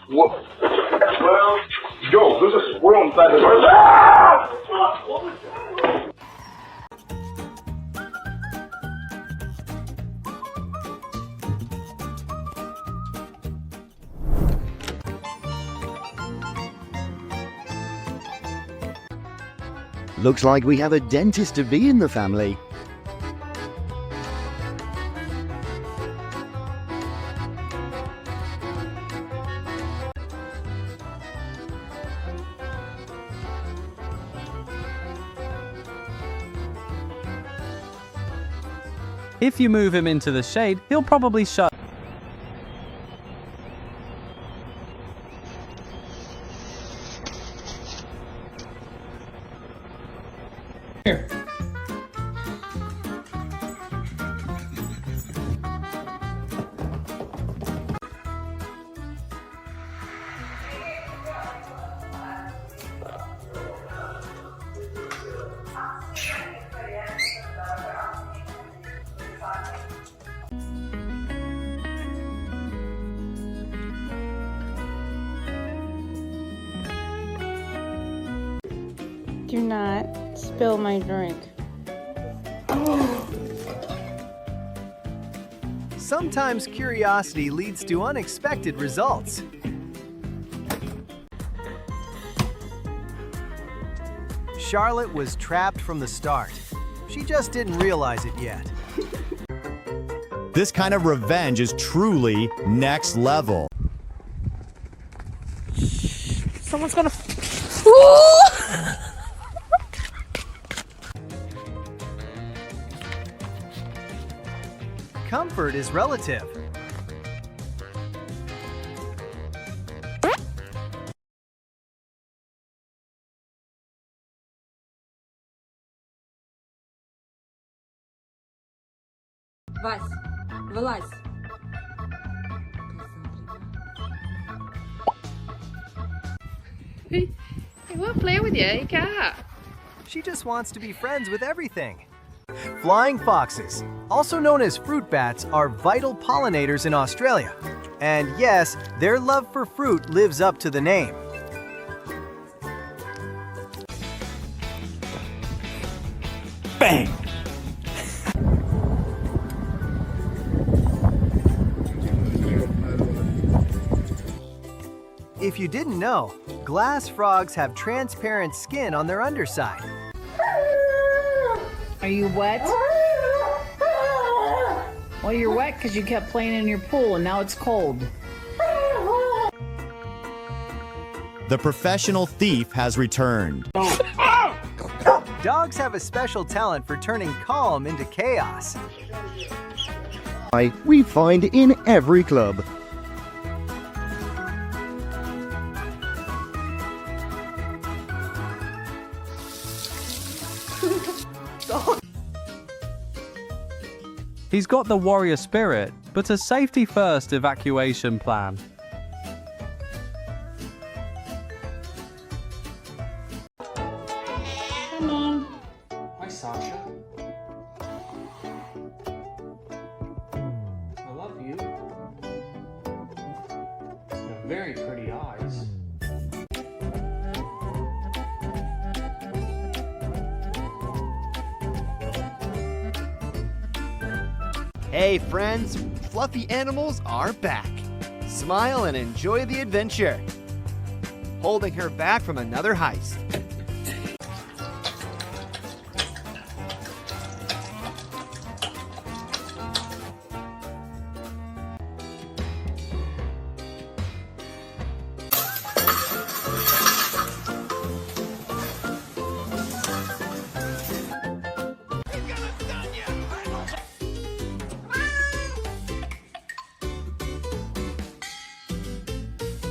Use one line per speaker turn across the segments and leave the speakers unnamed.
What? Well, yo, there's a squirrel inside the door.
Looks like we have a dentist-to-be in the family.
If you move him into the shade, he'll probably shut.
Here.
Do not spill my drink.
Sometimes curiosity leads to unexpected results. Charlotte was trapped from the start. She just didn't realize it yet.
This kind of revenge is truly next level.
Someone's gonna.
Comfort is relative.
Вась, вылазь.
He won't play with you, he can't.
She just wants to be friends with everything. Flying foxes, also known as fruit bats, are vital pollinators in Australia. And yes, their love for fruit lives up to the name.
Bang!
If you didn't know, glass frogs have transparent skin on their underside.
Are you wet? Well, you're wet because you kept playing in your pool and now it's cold.
The professional thief has returned.
Dogs have a special talent for turning calm into chaos.
We find in every club.
He's got the warrior spirit, but a safety-first evacuation plan.
Come on.
Hi, Sasha. I love you. You have very pretty eyes.
Hey friends, fluffy animals are back. Smile and enjoy the adventure. Holding her back from another heist.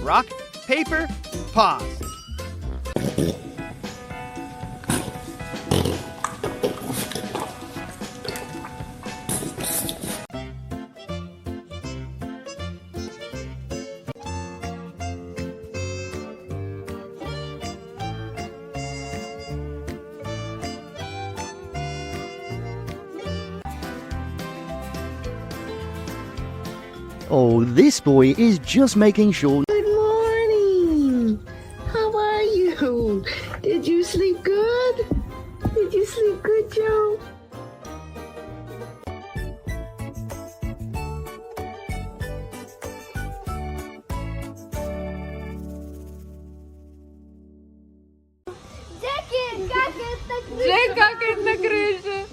Rock, paper, pause.
Oh, this boy is just making sure.
Good morning.
Jake kakak na крыше.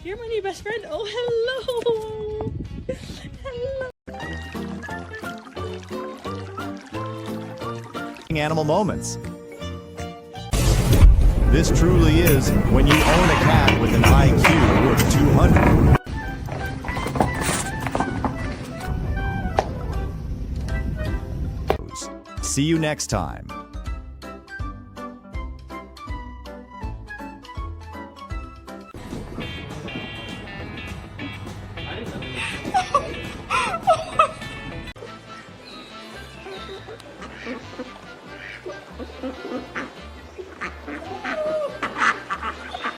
You're my new best friend. Oh, hello. Hello.
Animal moments. This truly is when you own a cat with an IQ worth 200. See you next time.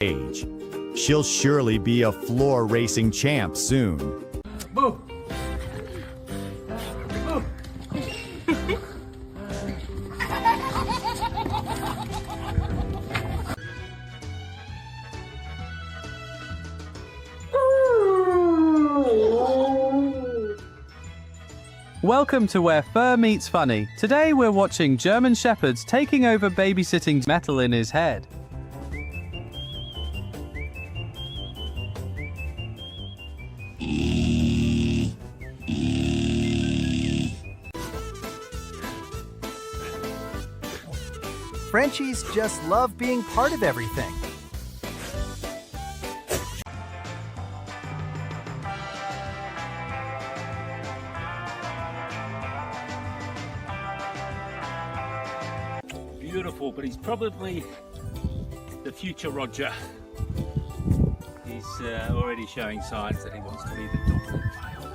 Age. She'll surely be a floor racing champ soon.
Boo!
Welcome to Where Fur Meets Funny. Today we're watching German Shepherds taking over babysitting metal in his head.
Frenchies just love being part of everything.
Beautiful, but he's probably the future Roger. He's already showing signs that he wants to be the dominant male.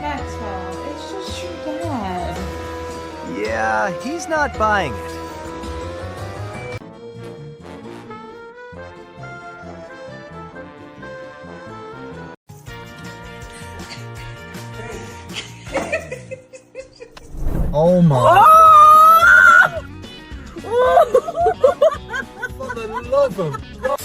Maxwell, it's just your dad.
Yeah, he's not buying it. Oh my. For the love of God.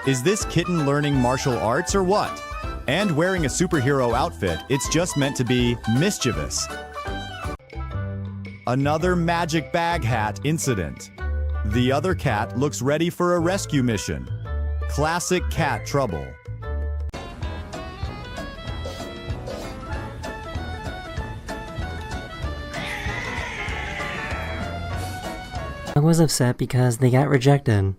Is this kitten learning martial arts or what? And wearing a superhero outfit, it's just meant to be mischievous. Another magic bag hat incident. The other cat looks ready for a rescue mission. Classic cat trouble.
I was upset because they got rejected.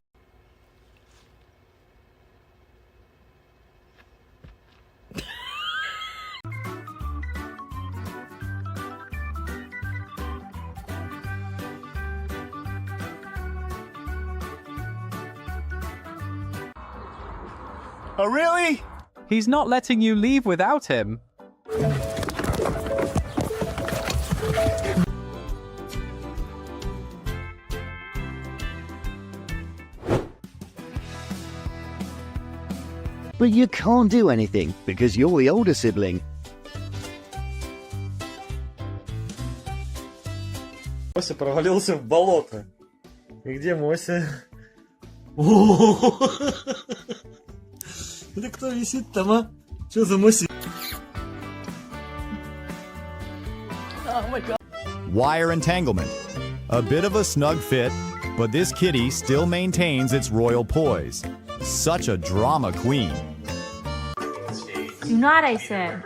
Oh, really?
He's not letting you leave without him.
But you can't do anything because you're the older sibling.
Мося провалился в болото. И где Мося? Это кто висит там, а? Что за Мося?
Oh my god.
Wire entanglement. A bit of a snug fit, but this kitty still maintains its royal poise. Such a drama queen.
Do not, I said.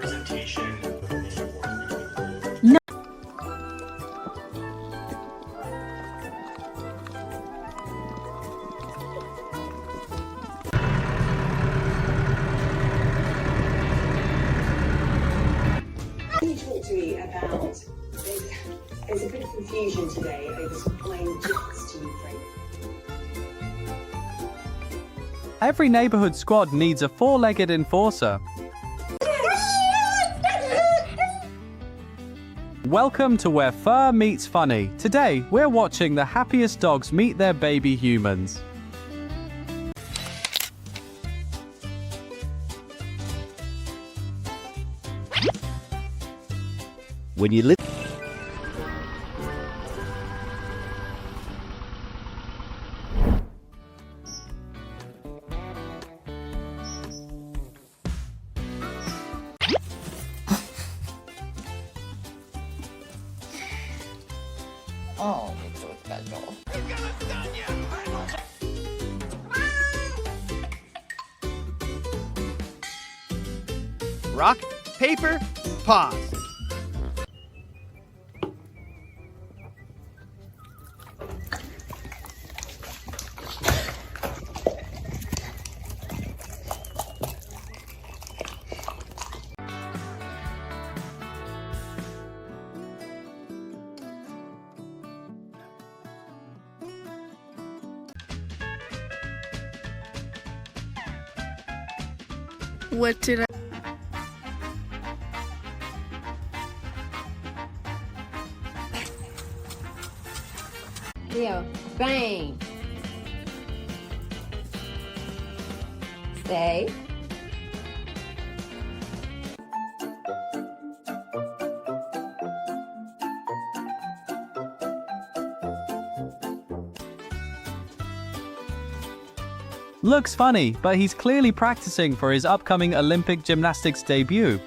Can you talk to me about, there's a bit of confusion today over supplying jets to Ukraine.
Every neighborhood squad needs a four-legged enforcer. Welcome to Where Fur Meets Funny. Today, we're watching the happiest dogs meet their baby humans.
When you live.
Oh, it's so special.
Rock, paper, pause.
What did I?
Leo, bang. Stay.
Looks funny, but he's clearly practicing for his upcoming Olympic gymnastics debut.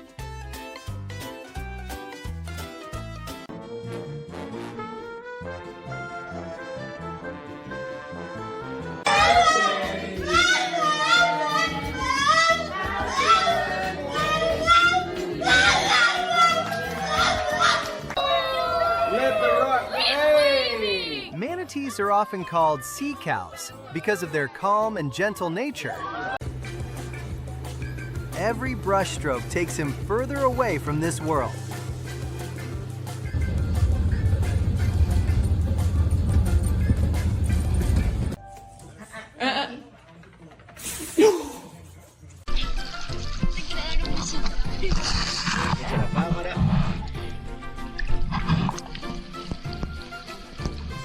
Manatees are often called sea cows because of their calm and gentle nature. Every brushstroke takes him further away from this world.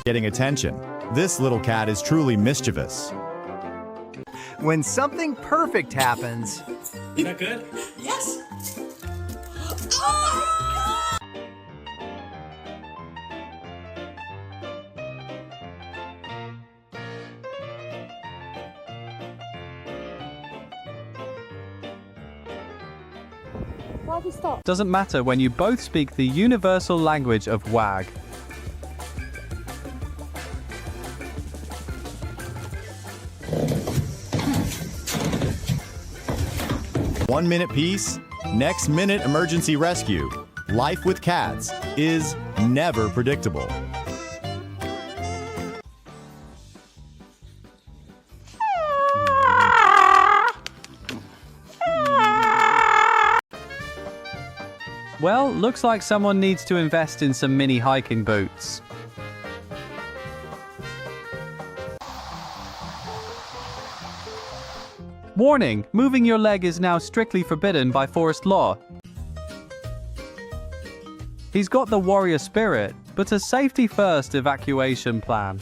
Getting attention. This little cat is truly mischievous.
When something perfect happens,
Is that good?
Yes.
Fluffy, stop.
Doesn't matter when you both speak the universal language of wag.
One minute peace, next minute emergency rescue. Life with cats is never predictable.
Well, looks like someone needs to invest in some mini hiking boots. Warning! Moving your leg is now strictly forbidden by forest law. He's got the warrior spirit, but a safety-first evacuation plan.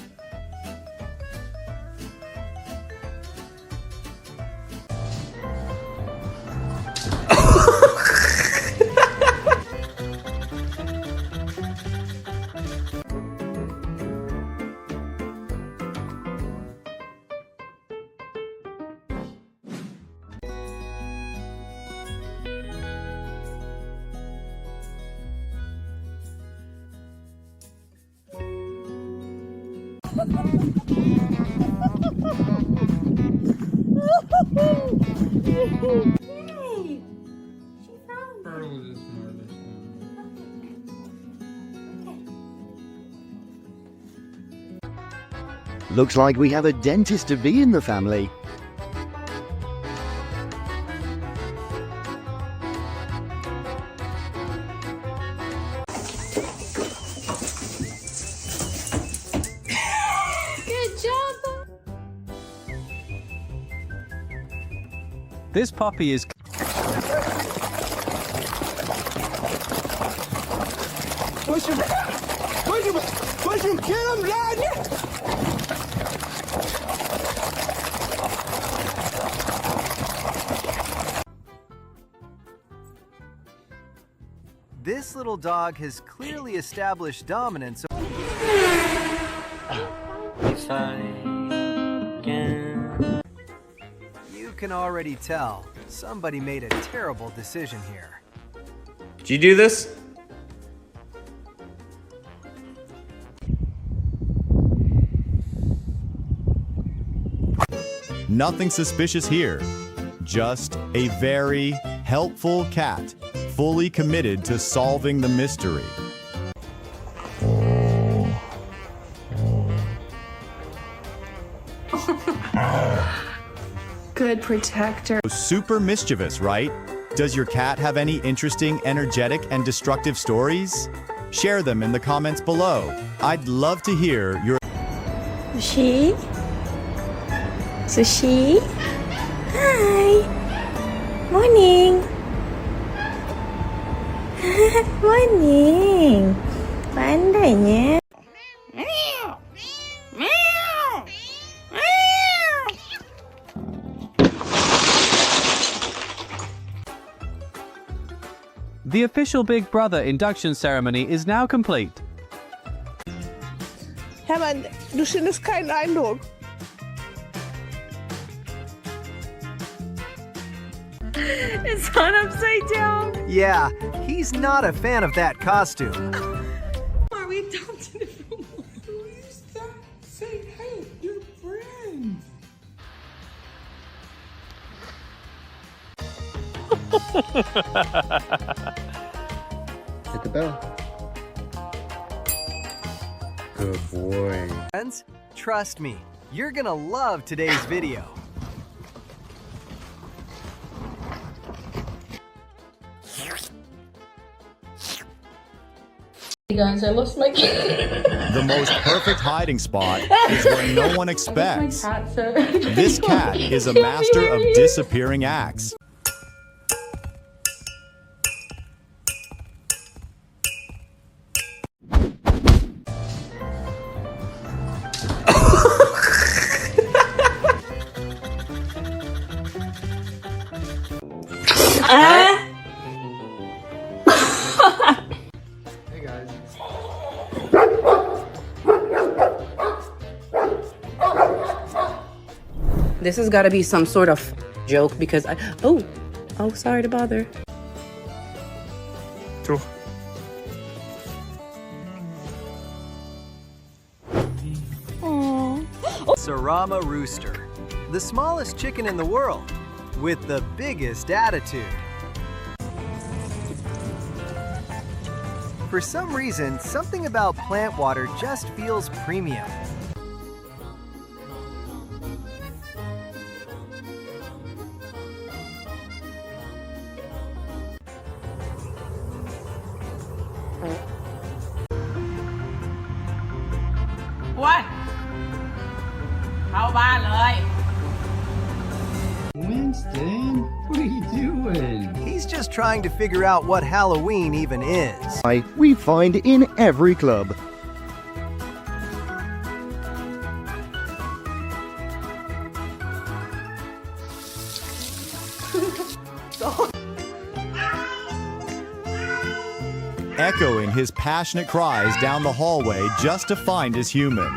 Looks like we have a dentist-to-be in the family.
Good job.
This puppy is...
Push him! Push him! Push him! Kill him, lad!
this little dog has clearly established dominance. You can already tell somebody made a terrible decision here.
Did you do this?
Nothing suspicious here. Just a very helpful cat, fully committed to solving the mystery.
Good protector.
Super mischievous, right? Does your cat have any interesting, energetic, and destructive stories? Share them in the comments below. I'd love to hear your...
Sushi? Sushi? Hi! Morning! Morning! Pandainya.
The official Big Brother induction ceremony is now complete.
Hermann, du schindest keinen Eindruck.
It's on upside down.
Yeah, he's not a fan of that costume.
Are we adopted it from Please stop saying, hey, you're friends.
Hit the bell. Good boy.
Friends, trust me, you're gonna love today's video.
Hey guys, I lost my
The most perfect hiding spot is where no one expects.
cat, so
This cat is a master of disappearing acts.
Hey guys.
This has got to be some sort of joke because oh, sorry to bother.
Sarama Rooster, the smallest chicken in the world, with the biggest attitude. For some reason, something about plant water just feels premium.
What? How about it?
Winston, what are you doing?
He's just trying to figure out what Halloween even is.
We find in every club.
Echoing his passionate cries down the hallway just to find his human.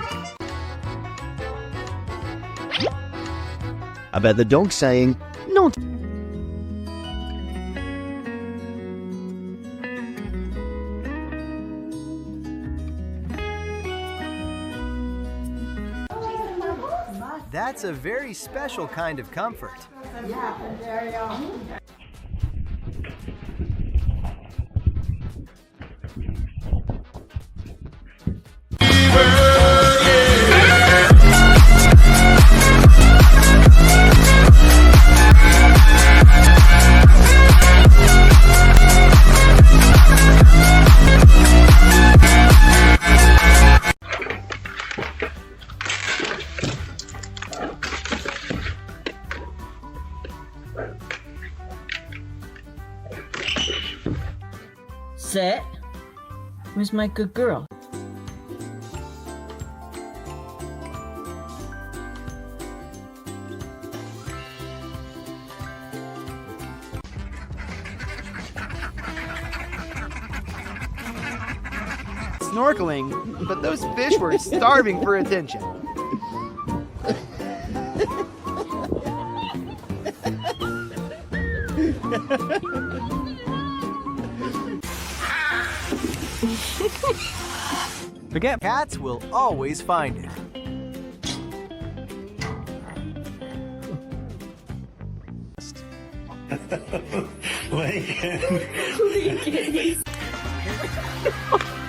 I bet the dog's saying, not.
That's a very special kind of comfort.
Set. Where's my good girl?
snorkeling, but those fish were starving for attention.
Forget
cats will always find it.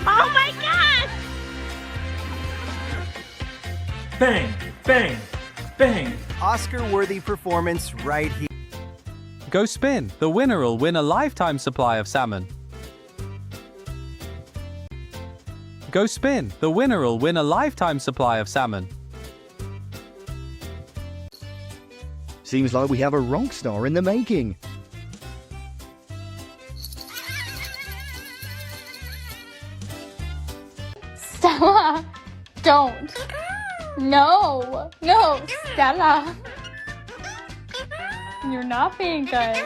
Oh my god!
Bang, bang, bang.
Oscar-worthy performance right here.
Go spin. The winner will win a lifetime supply of salmon. Go spin. The winner will win a lifetime supply of salmon.
Seems like we have a rock star in the making.
Stella! Don't! No! No! Stella! You're not being good.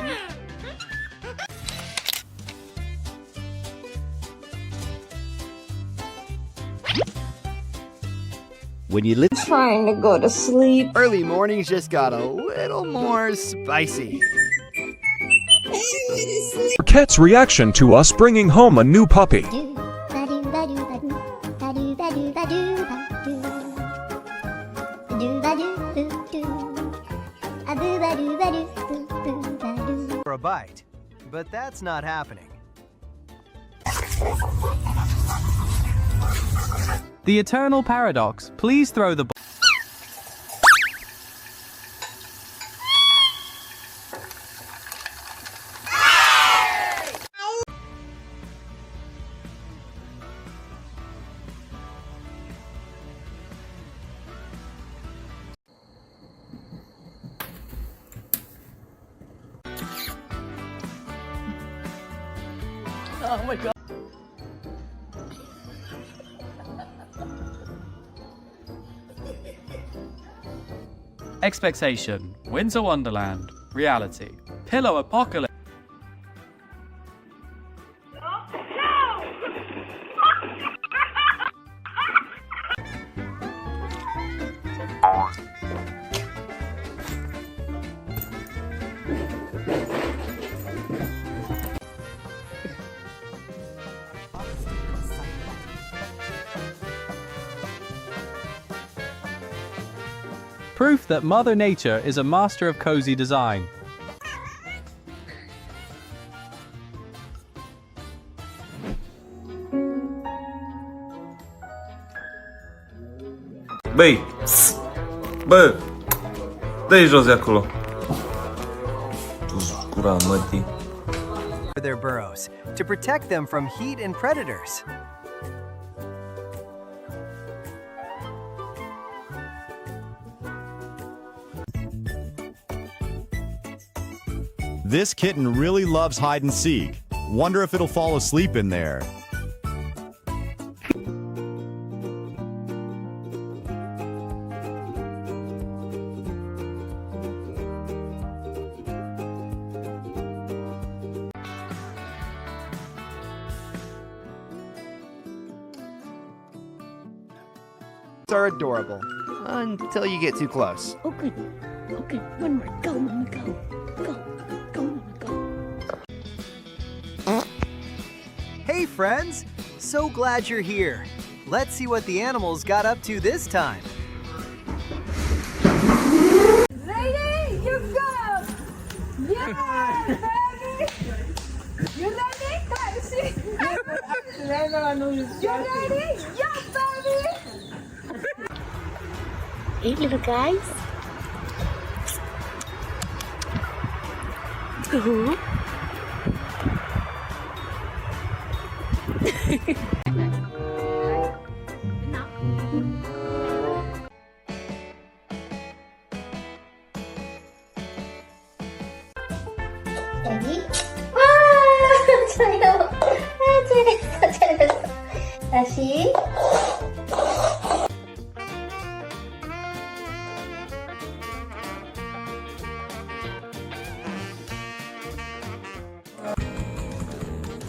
When you live
Trying to go to sleep.
Early mornings just got a little more spicy.
Cat's reaction to us bringing home a new puppy.
For a bite, but that's not happening.
The eternal paradox. Please throw the
Oh my god.
Expectation. Winter Wonderland. Reality. Pillow Apocalypse. Proof that Mother Nature is a master of cozy design.
Băi! Bă! Dă-i jos de acolo. Tu-ți gura mătii.
For their burrows, to protect them from heat and predators.
This kitten really loves hide and seek. Wonder if it'll fall asleep in there.
Are adorable until you get too close.
Okay. Okay. One more. Go, Mama, go. Go. Go, Mama, go.
Hey friends! So glad you're here. Let's see what the animals got up to this time.
Ready? You go! Yeah, baby! You ready? You ready? Yeah, baby!
Hey, little guys. Ooh.
Ready? 잘했어. 잘했어. 잘했어. 다시.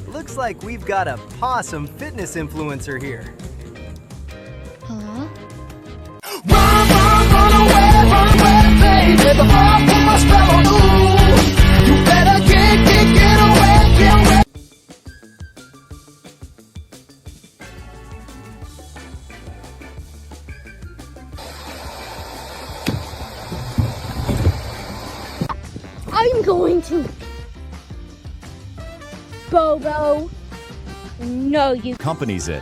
Looks Looks like we've got a possum fitness influencer here.
Huh? I'm going to. Bobo. No, you.
Accompanies it.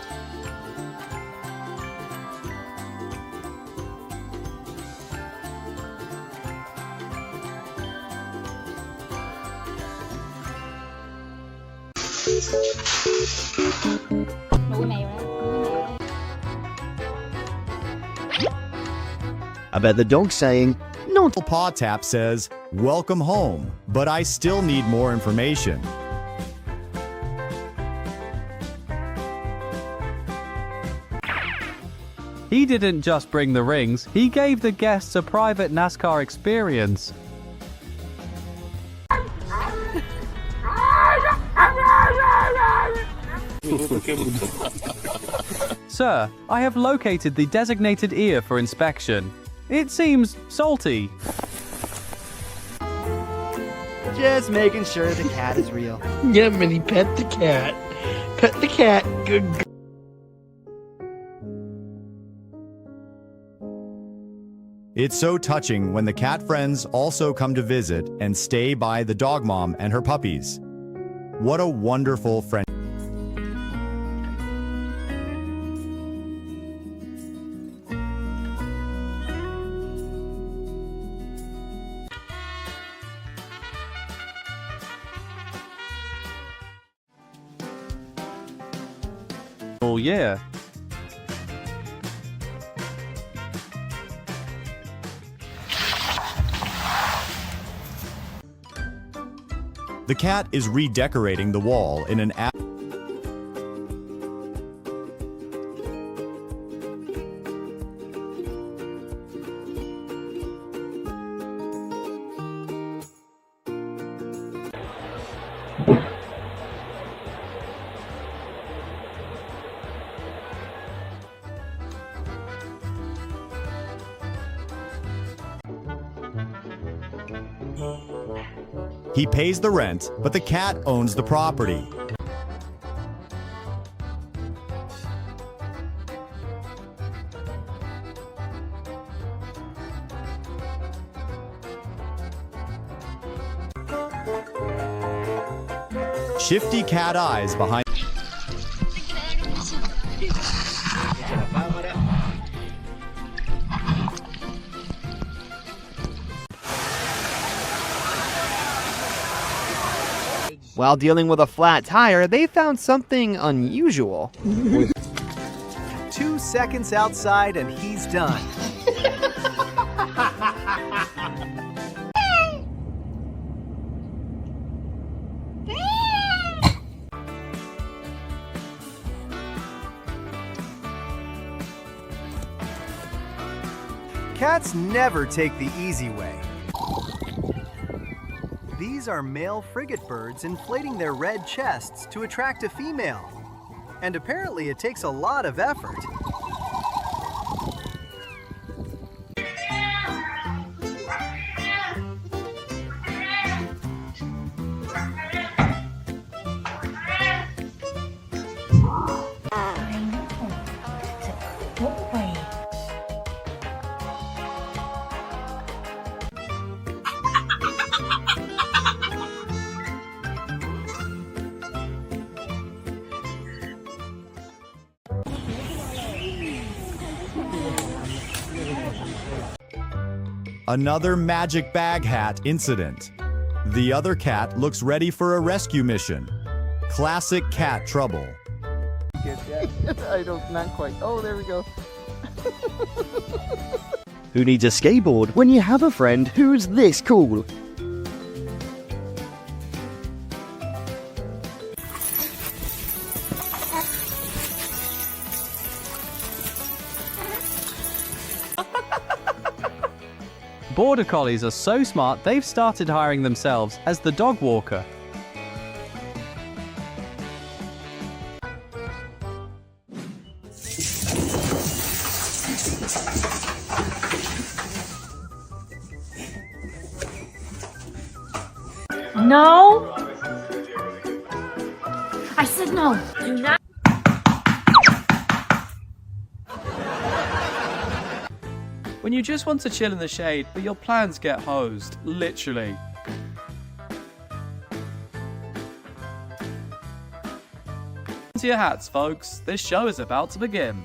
I bet the dog's saying, "Not."
Paw Tap says, "Welcome home, but I still need more information."
He didn't just bring the rings, he gave the guests a private NASCAR experience. Sir, I have located the designated ear for inspection. It seems salty.
Just making sure the cat is real.
Yeah, Minnie, pet the cat. Pet the cat. Good girl.
It's so touching when the cat friends also come to visit and stay by the dog mom and her puppies. What a wonderful friend.
All year.
The cat is redecorating the wall in an app. He pays the rent, but the cat owns the property. Shifty cat eyes behind.
While dealing with a flat tire, they found something unusual.
2 seconds outside and he's done. Cats never take the easy way. These are male frigate birds inflating their red chests to attract a female. And apparently it takes a lot of effort.
Another magic bag hat incident. The other cat looks ready for a rescue mission. Classic cat trouble.
I don't, not quite. Oh, there we go.
Who needs a skateboard when you have a friend who's this cool?
Border Collies are so smart they've started hiring themselves as the dog walker.
No. I said no. Do not.
When you just want to chill in the shade, but your plans get hosed, literally. To your hats, folks. This show is about to begin.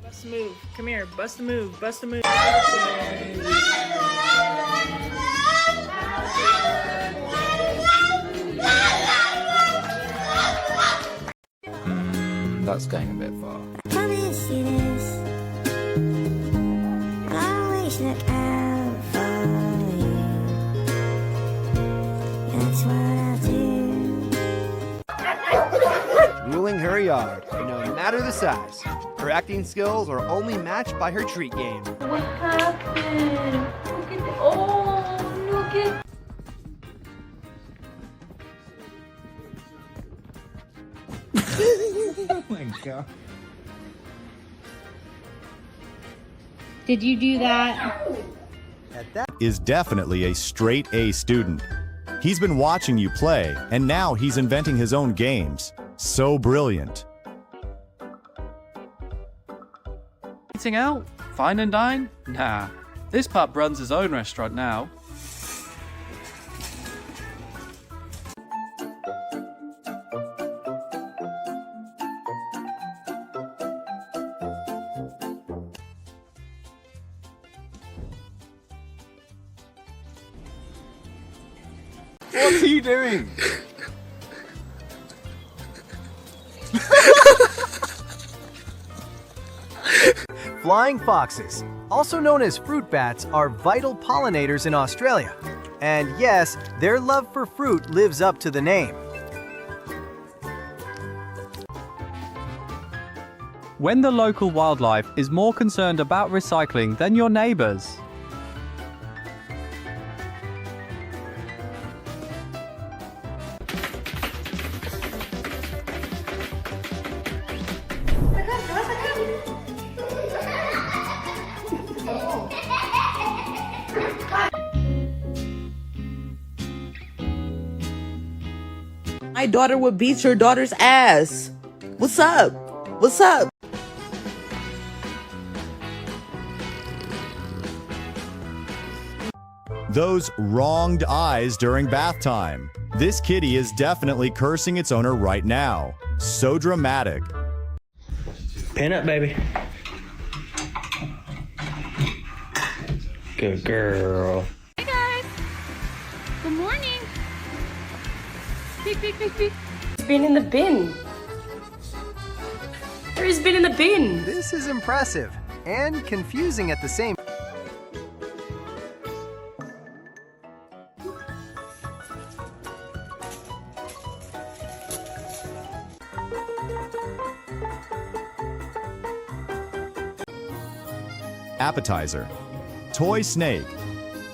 Bust a move. Come here. Bust a move. Bust a move.
That's going a bit far.
Promise you this. I'll always look out for you. That's what I'll do.
Ruling her yard, no matter the size. Her acting skills are only matched by her treat game.
What happened? Look at look at.
Oh my god.
Did you do that?
Is definitely a straight A student. He's been watching you play, and now he's inventing his own games. So brilliant.
Eating out? Fine and dine? Nah. This pup runs his own restaurant now.
What's he doing? Flying foxes, also known as fruit bats, are vital pollinators in Australia. And yes, their love for fruit lives up to the name.
When the local wildlife is more concerned about recycling than your neighbors.
My daughter would beat your daughter's ass. What's up? What's up?
Those wronged eyes during bath time. This kitty is definitely cursing its owner right now. So dramatic.
Pin up, baby. Good girl.
Hey guys. Good morning. Peek, peek, peek, peek.
It's been in the bin. There has been in the bin.
This is impressive and confusing at the same time.
Appetizer. Toy snake.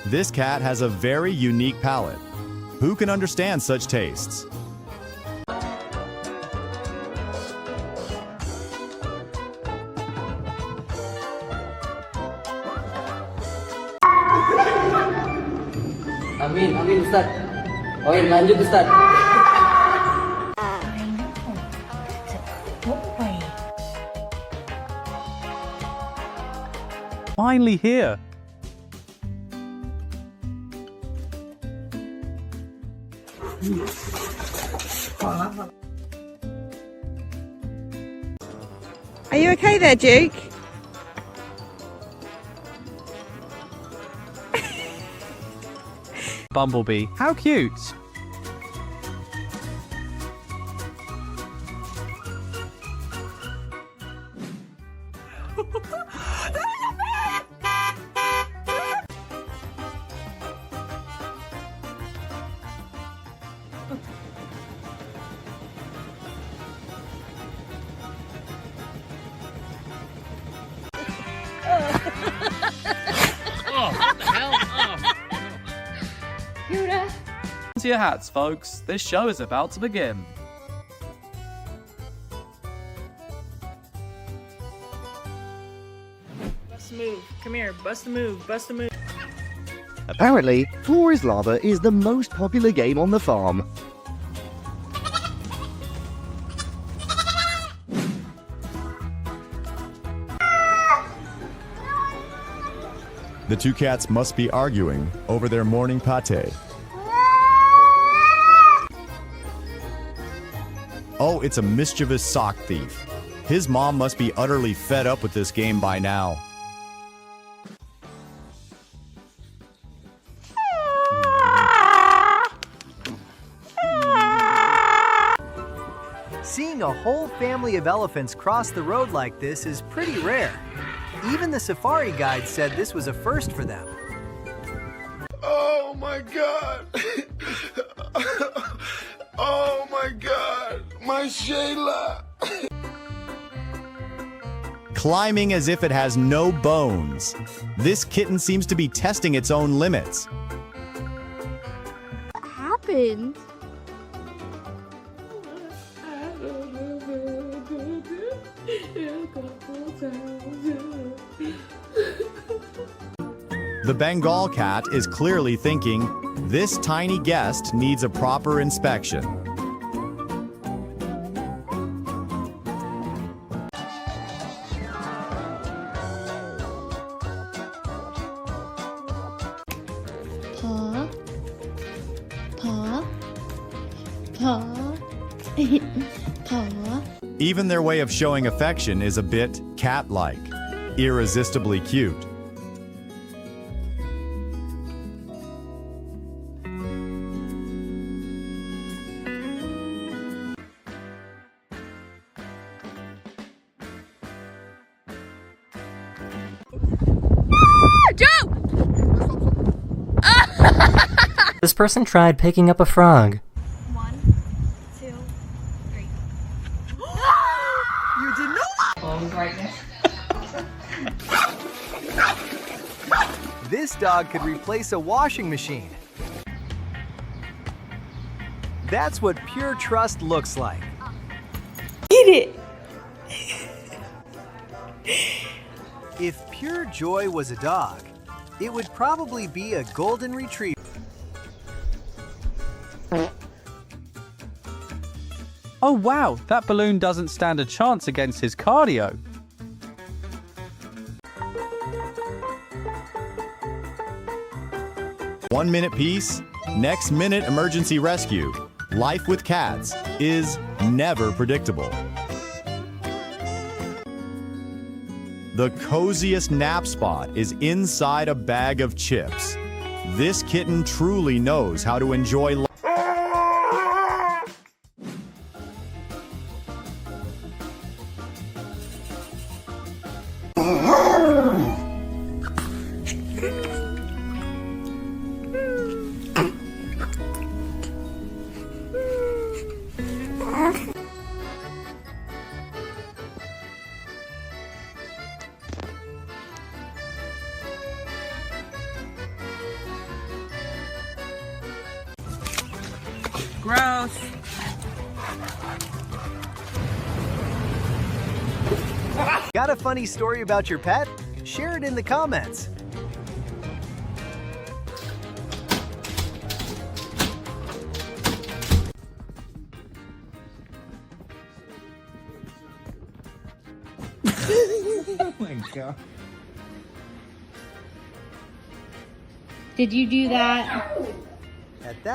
This cat has a very unique palate. Who can understand such tastes?
Amin, amin Ustaz. Oke, lanjut Ustaz.
Finally here.
Are you okay there, Duke?
Bumblebee. How cute. To your hats, folks. This show is about to begin.
Bust a a move. Come here. Bust a move. Bust a move.
Apparently, Floor is Lava is the most popular game on the farm.
The two cats must be arguing over their morning pate. Oh, it's a mischievous sock thief. His mom must be utterly fed up with this game by now.
Seeing a whole family of elephants cross the road like this is pretty rare. Even the safari guide said this was a first for them.
Oh my God. Oh my God. My Shayla.
Climbing as if it has no bones. This kitten seems to be testing its own limits.
What happened?
The Bengal cat is clearly thinking, this tiny guest needs a proper inspection.
Paw. Paw. Paw. Paw.
Even their way of showing affection is a bit cat-like, irresistibly cute.
This person tried picking up a frog.
1, 2, 3.
You did not.
Close right now.
This dog could replace a washing machine. That's what pure trust looks like.
Eat it.
If pure joy was a dog, it would probably be a golden retriever.
Oh wow, that balloon doesn't stand a chance against his cardio.
One minute peace, next minute emergency rescue. Life with cats is never predictable. The coziest nap spot is inside a bag of chips. This kitten truly knows how to enjoy life.
Gross.
Got a funny story about your pet? Share it in the comments.
Oh my God.
Did you do that?
At that